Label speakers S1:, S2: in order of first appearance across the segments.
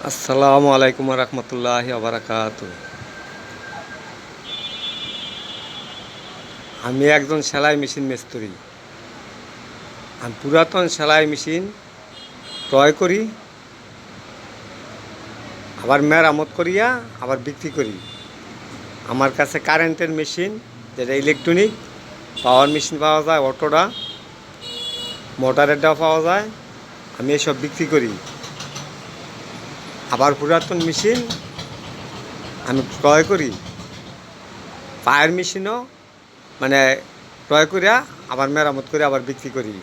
S1: আসসালামু আলাইকুম রহমতুল্লাহি বারাকাতু। আমি একজন সেলাই মেশিন মিস্ত্রি। আমি পুরাতন সেলাই মেশিন ক্রয় করি, আবার মেরামত করিয়া আবার বিক্রি করি। আমার কাছে কারেন্টের মেশিন, যেটা ইলেকট্রনিক পাওয়ার মেশিন পাওয়া যায়, অটোটা মোটরেরটাও পাওয়া যায়। আমি এসব বিক্রি করি। আবার পুরাতন মেশিন আমি ক্রয় করি, পায়ের মেশিনও মানে ক্রয় করিয়া আবার মেরামত করে আবার বিক্রি করি।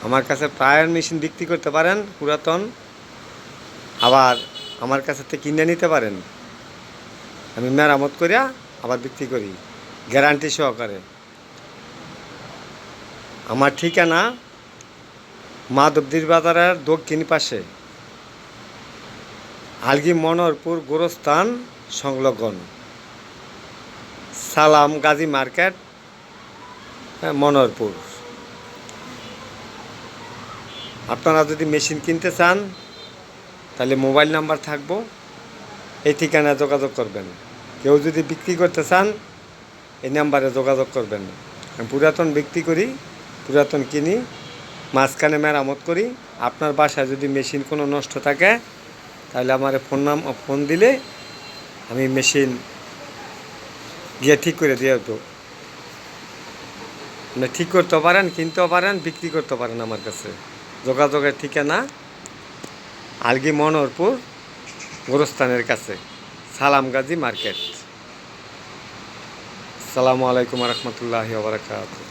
S1: আমার কাছে পায়ের মেশিন বিক্রি করতে পারেন পুরাতন, আবার আমার কাছে থেকে কিনে নিতে পারেন। আমি মেরামত করিয়া আবার বিক্রি করি গ্যারান্টি সহকারে। আমার ঠিকানা মাধবদীর বাজারের দক্ষিণ পাশে, আলগি মনোহরপুর গোরস্থান সংলগ্ন, সালাম গাজী মার্কেট, মনোহরপুর। আপনারা যদি মেশিন কিনতে চান তাহলে মোবাইল নাম্বার থাকবো, এই ঠিকানায় যোগাযোগ করবেন। কেউ যদি বিক্রি করতে চান এই নাম্বারে যোগাযোগ করবেন। আমি পুরাতন বিক্রি করি, পুরাতন কিনি, মাঝখানে মেরামত করি। আপনার বাসায় যদি মেশিন কোনো নষ্ট থাকে তাহলে আমার ফোন দিলে আমি মেশিন গিয়ে ঠিক করে দিয়ে দেবো। মানে ঠিক করতে পারেন, কিনতেও পারেন, বিক্রি করতে পারেন। আমার কাছে যোগাযোগের ঠিকানা আলগি মনোহরপুর গোরস্থানের কাছে, সালাম গাজী মার্কেট। আসসালামু আলাইকুম রহমতুল্লাহি ওয়া বারাকাতুহু।